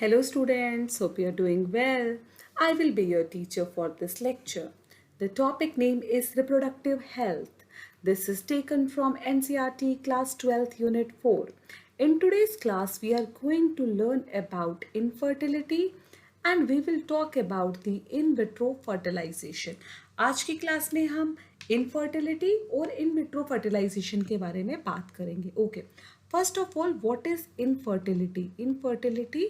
Hello students, hope you are doing well. I will be your teacher for this lecture. The topic name is reproductive health. This is taken from NCERT class 12th unit 4. In today's class we are going to learn about infertility and we will talk about the in vitro fertilization. आज की class में हम infertility और इन vitro fertilisation के बारे में बात करेंगे. Okay, first of all what is infertility? Infertility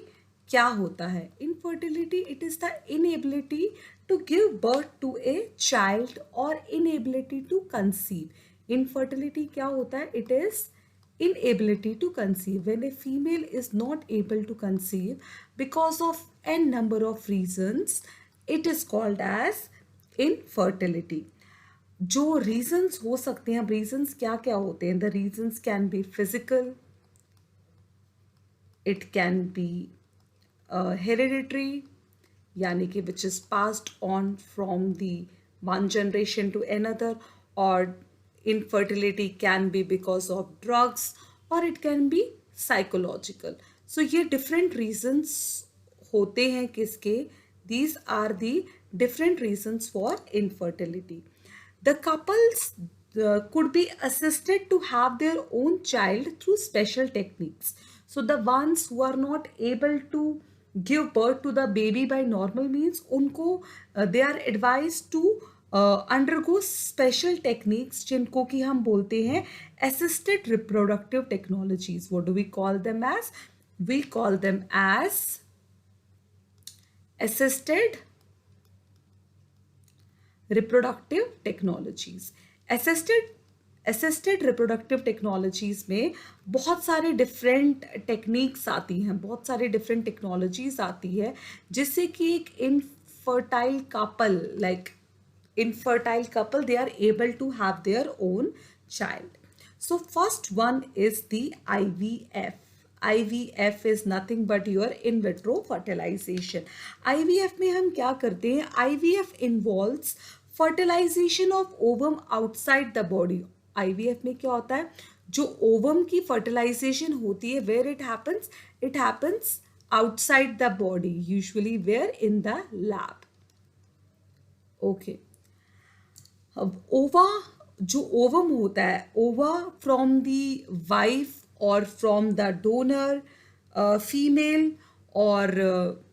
क्या होता है? Infertility it is the inability to give birth to a child और इनएबिलिटी टू कंसीव. इनफर्टिलिटी क्या होता है? It is inability to conceive. When a female is not able to conceive because of n number of reasons, it is called as infertility. जो reasons हो सकते हैं, reasons क्या क्या होते हैं? The reasons can be physical, it can be hereditary, यानी कि which is passed on from the one generation to another, or infertility can be because of drugs or it can be psychological. So ये different reasons होते हैं किसके? These are the different reasons for infertility. The couples could be assisted to have their own child through special techniques. So the ones who are not able to give birth to the baby by normal means, उनको they are advised to undergo special techniques जिनको कि हम बोलते हैं assisted reproductive technologies. What do we call them as? We call them as assisted reproductive technologies. assisted reproductive technologies में बहुत सारे different techniques आती हैं, बहुत सारे different technologies आती है जिससे कि एक infertile couple, like infertile couple, they are able to have their own child. So first one is the IVF. IVF is nothing but your in vitro fertilization. IVF में हम क्या करते हैं? IVF involves fertilization of ovum outside the body. IVF में क्या होता है? जो ovum की fertilization होती है, where it happens? It happens outside the body, usually where? In the lab. Okay. अब ओवा, जो ओवम होता है, ओवा फ्रॉम दी वाइफ और फ्रॉम द डोनर फीमेल, और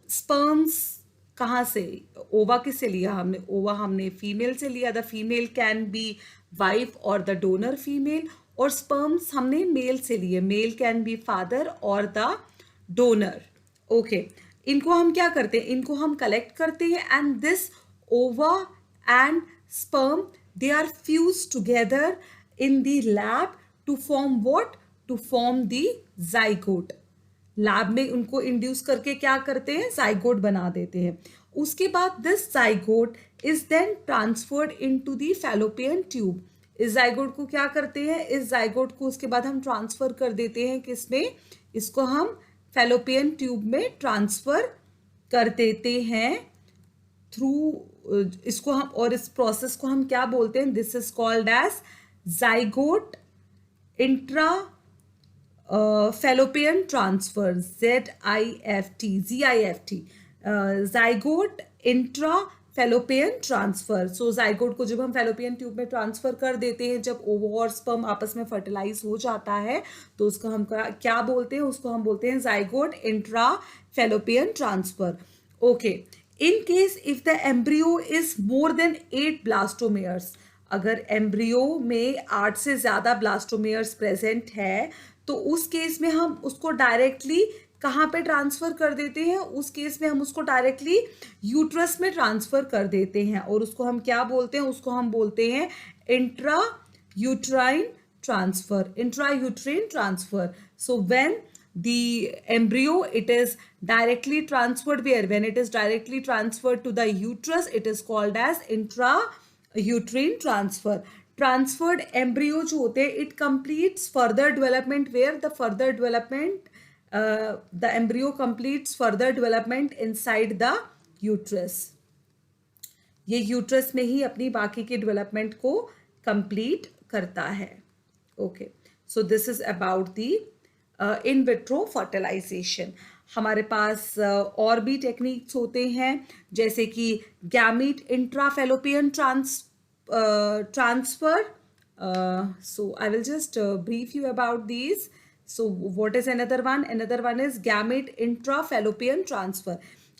स्पर्म्स कहाँ से? ओवा किससे लिया हमने? ओवा हमने फीमेल से लिया. The female can be wife और द डोनर फीमेल, और स्पर्म्स हमने मेल से लिए. मेल कैन बी फादर और द डोनर. ओके, इनको हम क्या करते हैं? इनको हम कलेक्ट करते हैं and this ova and sperm, they are fused together in the lab to form what? To form the zygote. Lab में उनको इंड्यूस करके क्या करते हैं? जाइगोट बना देते हैं. उसके बाद this zygote is then transferred into the fallopian tube. इस जाइगोट को क्या करते हैं? इस जाइगोट को उसके बाद हम ट्रांसफर कर देते हैं किसमें? इसको हम फैलोपियन ट्यूब में ट्रांसफर कर देते हैं थ्रू इसको हम, और इस प्रोसेस को हम क्या बोलते हैं? This is called as zygote intra fallopian transfer. ZIFT zygote intra fallopian transfer. So zygote को जब हम फैलोपियन ट्यूब में ट्रांसफर कर देते हैं, जब ओवो और स्पर्म आपस में फर्टिलाइज हो जाता है, तो उसको हम क्या बोलते हैं? उसको हम बोलते हैं zygote intra fallopian transfer. Okay, in case if the embryo is more than 8 blastomeres, अगर एम्ब्रियो में 8 से ज़्यादा ब्लास्टोमेयर्स प्रेजेंट है, तो उस केस में हम उसको डायरेक्टली कहाँ पे ट्रांसफ़र कर देते हैं? उस केस में हम उसको डायरेक्टली यूट्रस में ट्रांसफ़र कर देते हैं, और उसको हम क्या बोलते हैं? उसको हम बोलते हैं intra uterine transfer. Intra uterine transfer. So when the embryo, it is directly transferred where? When it is directly transferred to the uterus, it is called as intrauterine transfer. Transferred embryo जो होते हैं, it completes further development where? The further development, the embryo completes further development inside the uterus. ये uterus में ही अपनी बाकी के development को complete करता है. Okay, so this is about the in vitro fertilization. हमारे पास और भी टेक्निक्स होते हैं, जैसे कि gamete intrafallopian transfer. So I will just brief you about these. So what is another one? Another one is gamete intrafallopian transfer.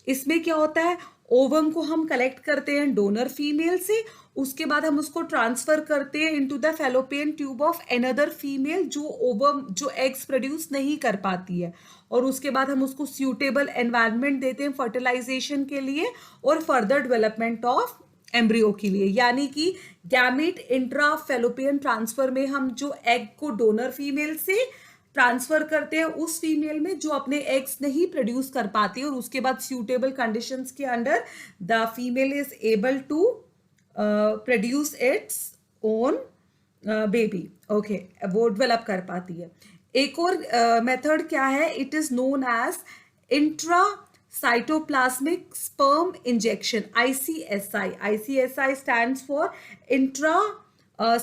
इसमें क्या होता है, ओवम को हम कलेक्ट करते हैं डोनर फीमेल से, उसके बाद हम उसको ट्रांसफर करते हैं into the fallopian tube of another female जो ओवम जो एग्स प्रोड्यूस नहीं कर पाती है, और उसके बाद हम उसको सूटेबल एनवायरनमेंट देते हैं फर्टिलाइजेशन के लिए और फर्दर डेवलपमेंट ऑफ एम्ब्रियो के लिए. यानी कि गैमेट इंट्राफेलोपियन ट्रांसफर में हम जो एग को डोनर फीमेल से ट्रांसफर करते हैं उस फीमेल में जो अपने एग्स नहीं प्रोड्यूस कर पाती, और उसके बाद सूटेबल कंडीशंस के under the female is able to produce its own baby. Okay, वो डेवलप कर पाती है. एक और मेथड क्या है, it is known as intra cytoplasmic sperm injection, ICSI. ICSI stands for intra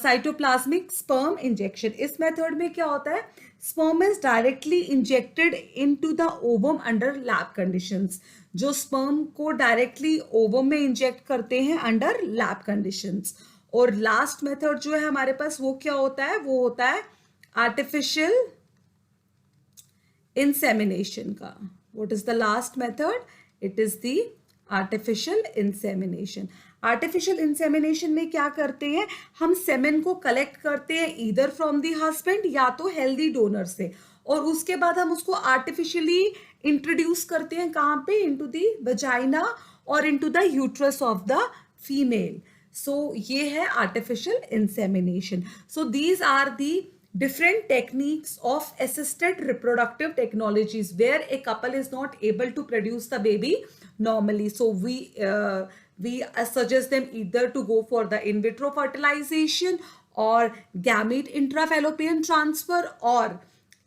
cytoplasmic sperm injection. इस मेथड में क्या होता है, sperm is directly injected into the ovum under lab conditions. जो sperm को डायरेक्टली ओवम में इंजेक्ट करते हैं अंडर लैब कंडीशंस. और लास्ट मेथड जो है हमारे पास वो क्या होता है, वो होता है आर्टिफिशियल इंसेमिनेशन का. What is the last method? It is the artificial insemination. Artificial insemination में क्या करते हैं, हम सेमेन को कलेक्ट करते हैं ईदर फ्रॉम दी हस्बैंड या तो हेल्दी डोनर से, और उसके बाद हम उसको आर्टिफिशियली इंट्रोड्यूस करते हैं कहाँ पे, इनटू दी वजाइना और into the uterus of the female. So ये है artificial insemination. So these are the different techniques of assisted reproductive technologies where a couple is not able to produce the baby normally. So we suggest them either to go for the in vitro fertilization or gamete intrafallopian transfer or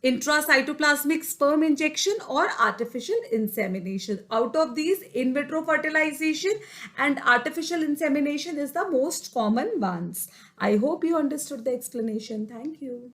intracytoplasmic sperm injection or artificial insemination. Out of these, in vitro fertilization and artificial insemination is the most common ones. I hope you understood the explanation. Thank you.